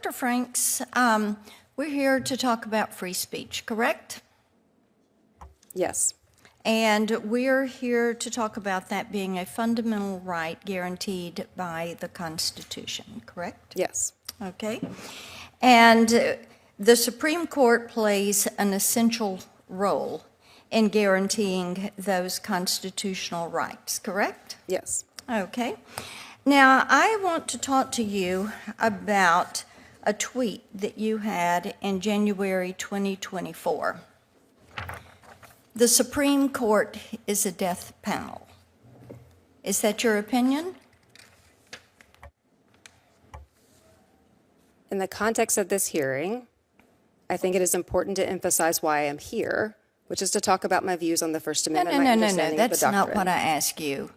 Dr. Franks, we're here to talk about free speech, correct? Yes. And we're here to talk about that being a fundamental right guaranteed by the Constitution, correct? Yes. Okay. And the Supreme Court plays an essential role in guaranteeing those constitutional rights, correct? Yes. Okay. Now, I want to talk to you about a tweet that you had in January 2024. The Supreme Court is a death panel. Is that your opinion? In the context of this hearing, I think it is important to emphasize why I am here, which is to talk about my views on the First Amendment. No. Understanding of the That's not doctrine. what I asked you.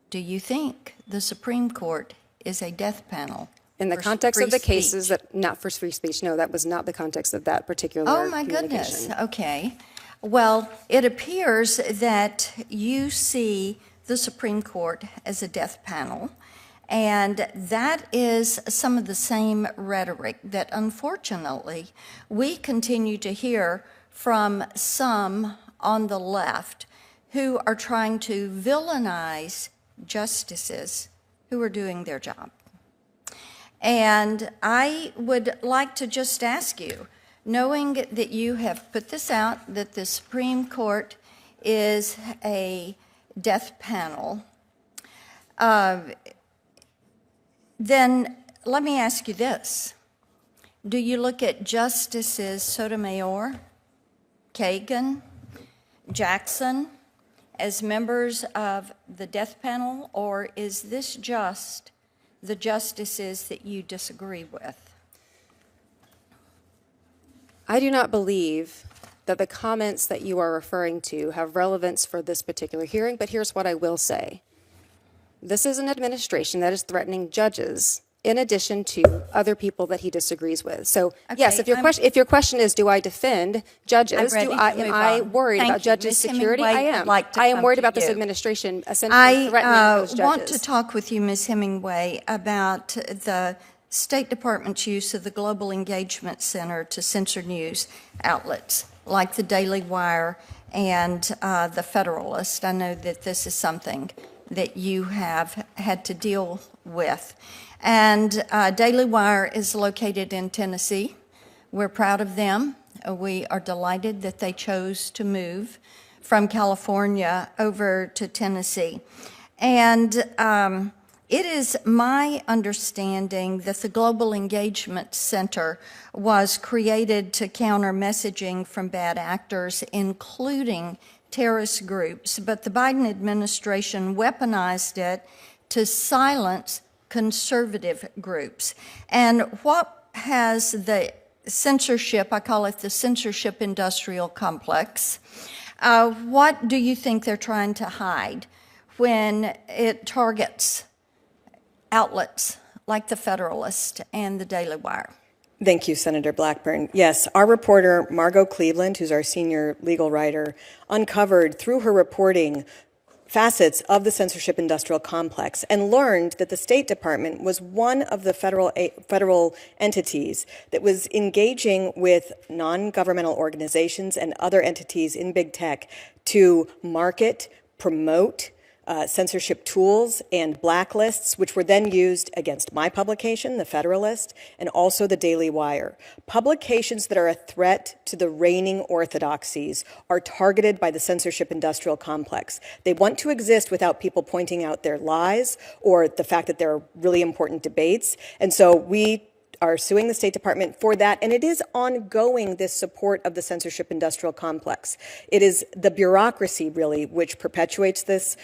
Do you think the Supreme Court is a death panel? In the for context free of the cases speech? that, not for free speech, no, that was not the context of that particular Oh, my goodness. communication. Okay. Well, it appears that you see the Supreme Court as a death panel, and that is some of the same rhetoric that unfortunately we continue to hear from some on the left who are trying to villainize justices who are doing their job. And I would like to just ask you, knowing that you have put this out, that the Supreme Court is a death panel, then let me ask you this. Do you look at Justices Sotomayor, Kagan, Jackson as members of the death panel, or is this just the justices that you disagree with? I do not believe that the comments that you are referring to have relevance for this particular hearing, but here's what I will say. This is an administration that is threatening judges in addition to other people that he disagrees with. So, Okay, yes, if your question is, do I defend judges? I'm ready to Am I move on. worried Thank about you. judges' Ms. security? Hemingway, I am. I'd like to I am come worried to about this you. administration essentially threatening those judges. I want to talk with you, Ms. Hemingway, about the State Department's use of the Global Engagement Center to censor news outlets like the Daily Wire and the Federalist. I know that this is something that you have had to deal with. And Daily Wire is located in Tennessee. We're proud of them. We are delighted that they chose to move from California over to Tennessee. And it is my understanding that the Global Engagement Center was created to counter messaging from bad actors, including terrorist groups, but the Biden administration weaponized it to silence conservative groups. And what has the censorship, I call it the censorship industrial complex, what do you think they're trying to hide when it targets outlets like the Federalist and the Daily Wire? Thank you, Senator Blackburn. Yes, our reporter, Margot Cleveland, who's our senior legal writer, uncovered through her reporting facets of the censorship industrial complex and learned that the State Department was one of the federal entities that was engaging with non-governmental organizations and other entities in big tech to market, promote, censorship tools and blacklists, which were then used against my publication, The Federalist, and also the Daily Wire. Publications that are a threat to the reigning orthodoxies are targeted by the censorship industrial complex. They want to exist without people pointing out their lies or the fact that there are really important debates. And so we are suing the State Department for that, and it is ongoing, this support of the censorship industrial complex. It is the bureaucracy, really, which perpetuates this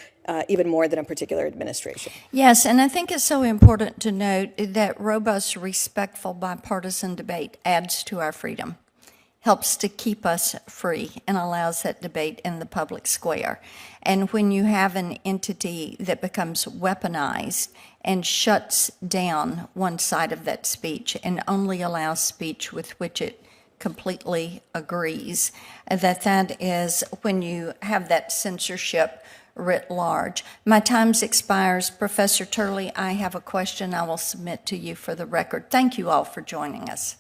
even more than a particular administration. Yes, and I think it's so important to note that robust, respectful, bipartisan debate adds to our freedom, helps to keep us free, and allows that debate in the public square. And when you have an entity that becomes weaponized and shuts down one side of that speech and only allows speech with which it completely agrees, that is when you have that censorship writ large. My time's expires. Professor Turley, I have a question I will submit to you for the record. Thank you all for joining us.